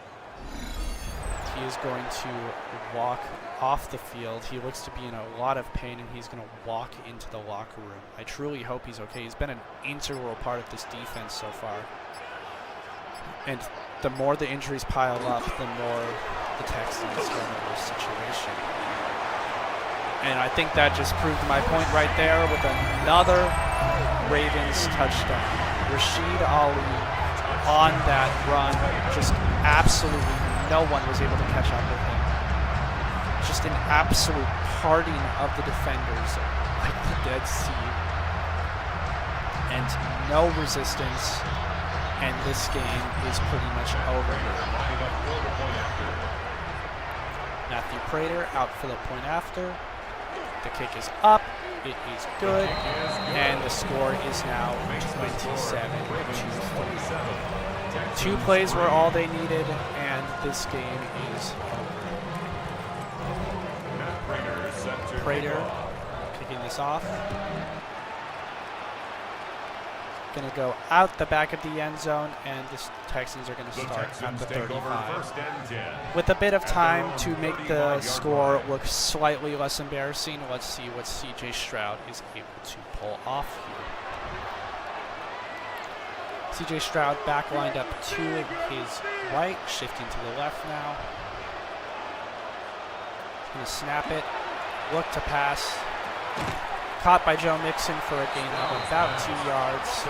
He is going to walk off the field. He looks to be in a lot of pain, and he's going to walk into the locker room. I truly hope he's okay. He's been an integral part of this defense so far. And the more the injuries pile up, the more the Texans go into this situation. And I think that just proved my point right there with another Ravens touchdown. Rashid Ali on that run, just absolutely no one was able to catch up with him. Just an absolute parting of the defenders like the Dead Sea. And no resistance, and this game is pretty much over here. Matthew Prater out for the point after. The kick is up, it is good, and the score is now 27-3. 2 plays were all they needed, and this game is over. Prater kicking this off. Going to go out the back of the end zone, and the Texans are going to start at the 35. With a bit of time to make the score look slightly less embarrassing, let's see what CJ Stroud is able to pull off here. CJ Stroud back lined up to his right, shifting to the left now. He's going to snap it, look to pass. Caught by Joe Mixon for a gain of about 2 yards.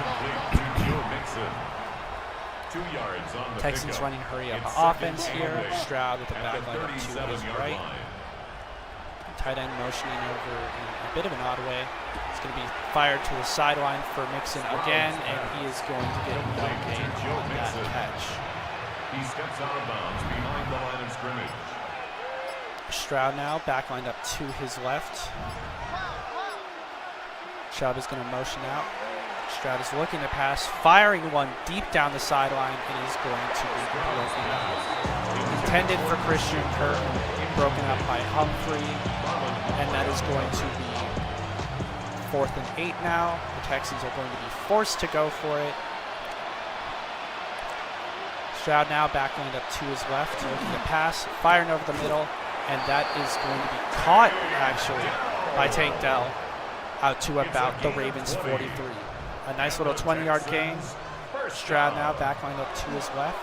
Texans running hurry-up offense here. Stroud with the back line up to his right. Tight end motioning over in a bit of an odd way. It's going to be fired to the sideline for Mixon again, and he is going to get no gain on that catch. He steps out of bounds behind the line of scrimmage. Stroud now back lined up to his left. Stroud is going to motion out. Stroud is looking to pass, firing one deep down the sideline, and he's going to be broken up. Intended for Christian Kirk, broken up by Humphrey, and that is going to be 4th and 8 now. The Texans are going to be forced to go for it. Stroud now back lined up to his left, looking to pass, firing over the middle, and that is going to be caught, actually, by Tank Dell. Out to about the Ravens 43. A nice little 20-yard gain. Stroud now back lined up to his left.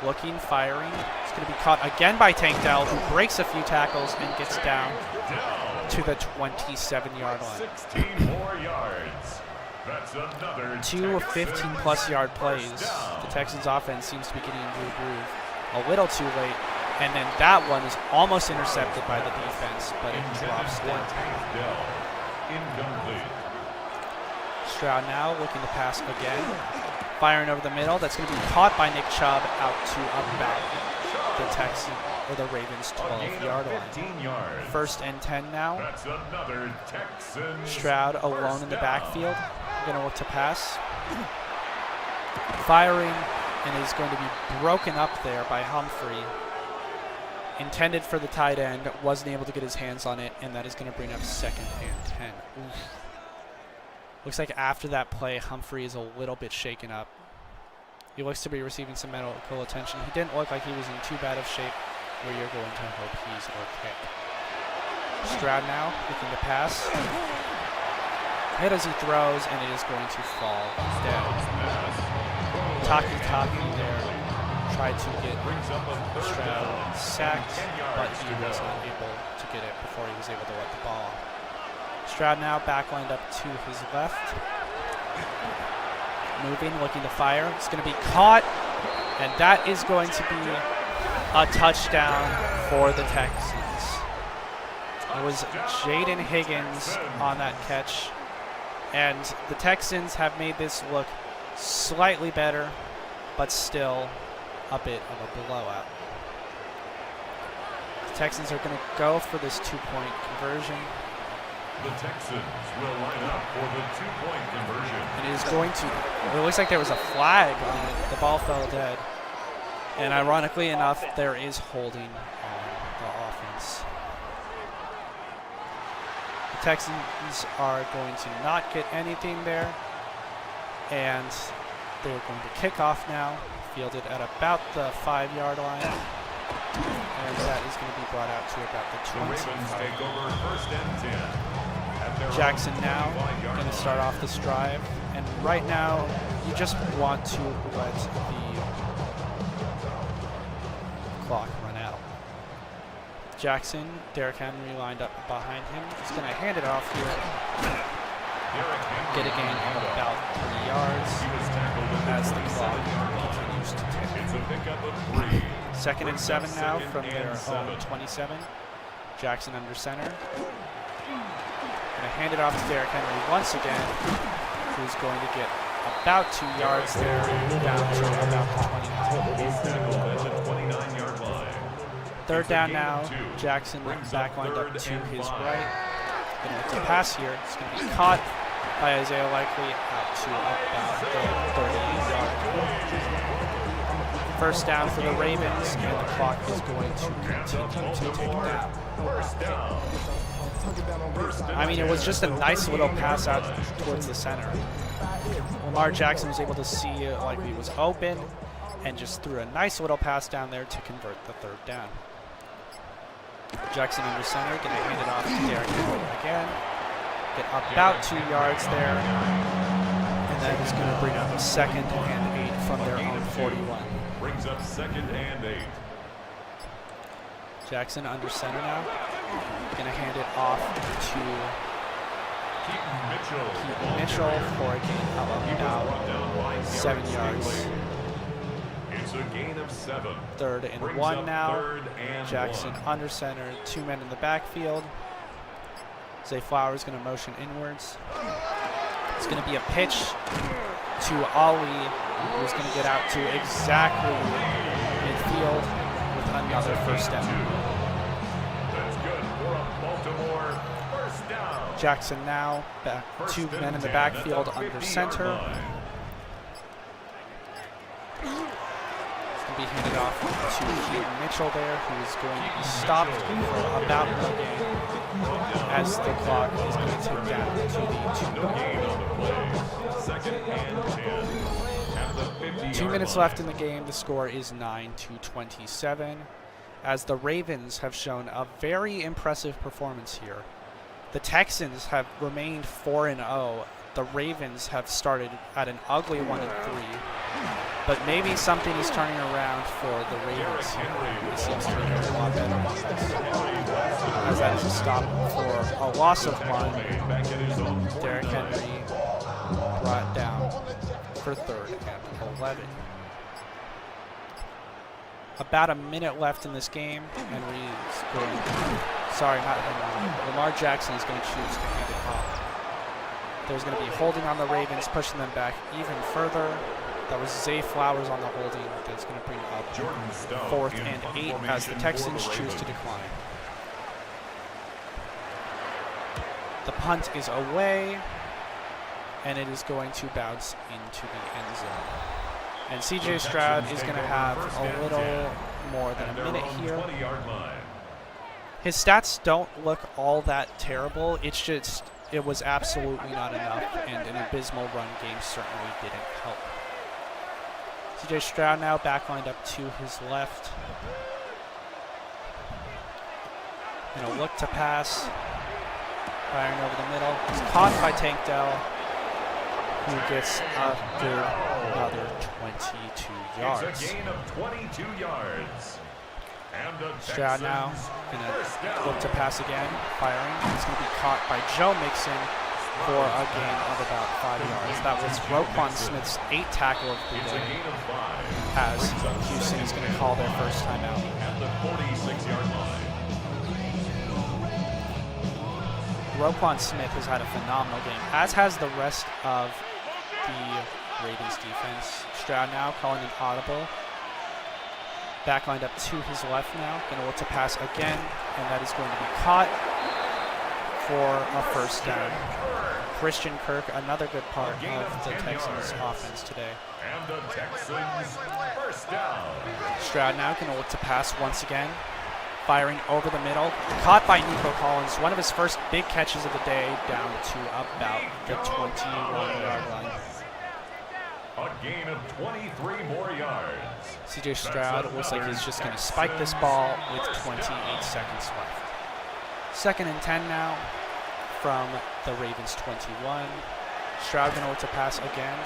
Looking, firing. It's going to be caught again by Tank Dell, who breaks a few tackles and gets down to the 27-yard line. 16 more yards. That's another 2 15-plus yard plays. The Texans offense seems to be getting into a groove a little too late. And then that one is almost intercepted by the defense, but it drops down. Incomplete. Stroud now looking to pass again. Firing over the middle. That's going to be caught by Nick Chubb out to about the Texans or the Ravens 12-yard line. 15 yards. 1st and 10 now. That's another Texans. Stroud alone in the touchdown. backfield. Going to look to pass. Firing, and is going to be broken up there by Humphrey. Intended for the tight end, wasn't able to get his hands on it, and that is going to bring up 2nd and 10. Oof. Looks like after that play, Humphrey is a little bit shaken up. He looks to be receiving some medical attention. He didn't look like he was in too bad of shape, where you're going to hope he's okay. Stroud now looking to pass. Hit as he throws, and it is going to fall down. Taki there tried to get Stroud sacked, but he was not able to get it before he was able to let the ball off. Stroud now back lined up to his left. Moving, looking to fire. It's going to be caught, and that is going to be a touchdown for the Texans. It was Jaden Higgins on that catch, and the Texans have made this look slightly better, but still a bit of a blowout. The Texans are going to go for this 2-point conversion. The Texans will line up for the 2-point conversion. And it is going to, it looks like there was a flag on it. The ball fell dead. And ironically enough, there is holding on the offense. The Texans are going to not get anything there. And they're going to kick off now, fielded at about the 5-yard line. And that is going to be brought out to about the 20. The Ravens take over 1st and 10. Jackson now going to start off this drive, and right now you just want to let the clock run out. Jackson, Derrick Henry lined up behind him. He's going to hand it off here. Get a gain of about 3 yards as the clock continues to tick. It's a pickup of 3. 2nd and 7 now from their own 27. Jackson under center. Going to hand it off to Derrick Henry once again, who's going to get about 2 yards there, down to about the 29-yard line. 3rd down now. Jackson back lined up to his right. Going to pass here. It's going to be caught by Isaiah Likely out to about the 38-yard line. 1st down for the Ravens, and the clock is going to continue to tick down. I mean, it was just a nice little pass out towards the center. Lamar Jackson was able to see it like he was open and just threw a nice little pass down there to convert the 3rd down. Jackson under center, going to hand it off to Derrick Henry again. Get about 2 yards there. And that is going to bring up a 2nd and 8 from their own 41. Brings up 2nd and 8. Jackson under center now. Going to hand it off to Keaton Mitchell for a gain of about 7 yards. It's a gain of 7. 3rd and 1 now. Jackson under center, 2 men in the backfield. Zay Flowers going to motion inwards. It's going to be a pitch to Ali, who's going to get out to exactly midfield with another 1st down. That's good for a Baltimore 1st down. Jackson now back, 2 men in the backfield under center. It's going to be handed off to Keaton Mitchell there, who is going to be stopped for about no gain as the clock is going to tick down to the 2 and 10. 2 minutes left in the game. The score is 9-27, as the Ravens have shown a very impressive performance here. The Texans have remained 4-0. The Ravens have started at an ugly 1-3. But maybe something is turning around for the Ravens here. It seems to be a lot better offense. As that is a stop for a loss of 1. Derrick Henry brought down for 3rd and 11. about a minute left in this game. Henry's going, sorry, not Henry. Lamar Jackson is going to choose to hand it off. There's going to be holding on the Ravens, pushing them back even further. That was Zay Flowers on the holding. That's going to bring up 4th and 8 as the Texans choose to decline. The punt is away, and it is going to bounce into the end zone. And C.J. Stroud is going to have a little more than a minute here. His stats don't look all that terrible. It's just, it was absolutely not enough, and an abysmal run game certainly didn't help. C.J. Stroud now back lined up to his left. Going to look to pass. Firing over the middle. He's caught by Tank Dell, who gets a good another 22 yards. It's a gain of 22 yards. And the Stroud now going to look to pass again. Firing. He's going to be caught by Joe Mixon for a gain of about 5 yards. That was Roquan Smith's 8th tackle of the day, as Houston is going to call their first timeout. At the 46-yard line. Roquan Smith has had a phenomenal game, as has the rest of the Ravens defense. Stroud now calling an audible. Back lined up to his left now. Going to look to pass again, and that is going to be caught for a first down. Christian Kirk, another good part of the Texans offense today. And the Texans first down. Stroud now going to look to pass once again. Firing over the middle. Caught by Nico Collins. One of his first big catches of the day, down to about the 21-yard line. A gain of 23 more yards. C.J. Stroud looks like he's just going to spike this ball with 28 seconds left. 2nd and 10 now from the Ravens 21. Stroud going to look to pass again.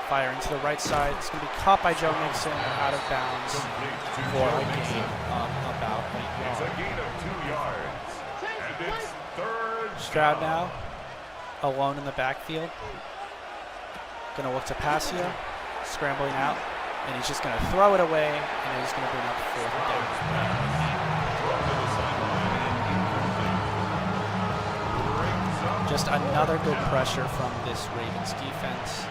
Firing to the right side. It's going to be caught by Joe Mixon out of bounds for a gain of about 8 It's a yards. gain of 2 yards. And it's 3rd Stroud down. now alone in the backfield. Going to look to pass here. Scrambling out. And he's just going to throw it away, and he's going to bring up 4th down. Just another good pressure from this Ravens defense.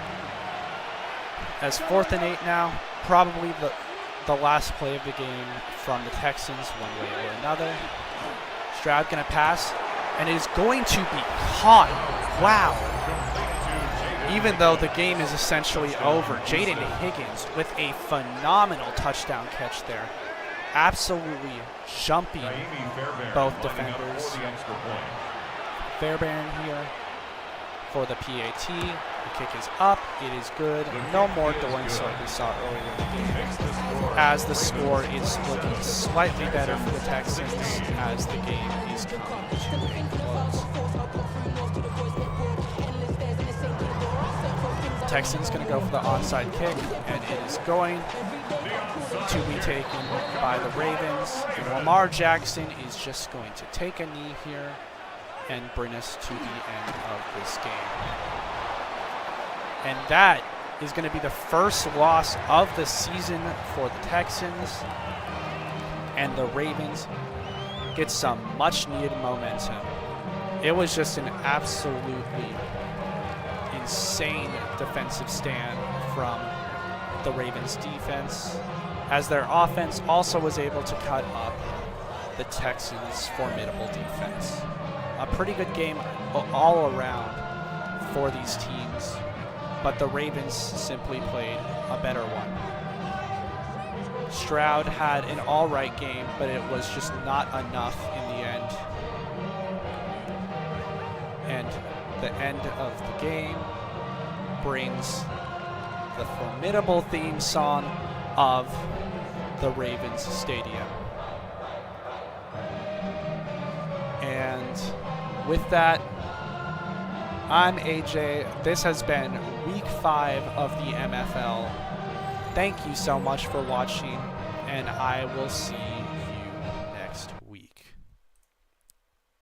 As 4th and 8 now, probably the last play of the game from the Texans, one way or another. Stroud going to pass, and it is going to be caught. Wow. Even though the game is essentially over, Jaden Higgins with a phenomenal touchdown catch there. Absolutely jumping both defenders. Fairbairn here for the PAT. The kick is up. It is good. No more Doinso like we saw earlier in the game, as the score is looking slightly better for the Texans as the game is coming to a close. The Texans going to go for the onside kick, and it is going to be taken by the Ravens. And Lamar Jackson is just going to take a knee here and bring us to the end of this game. And that is going to be the first loss of the season for the Texans. And the Ravens get some much needed momentum. It was just an absolutely insane defensive stand from the Ravens defense, as their offense also was able to cut up the Texans' formidable defense. A pretty good game all around for these teams, but the Ravens simply played a better one. Stroud had an all right game, but it was just not enough in the end. And the end of the game brings the formidable theme song of the Ravens Stadium. And with that, I'm AJ. This has been week 5 of the MFL. Thank you so much for watching, and I will see you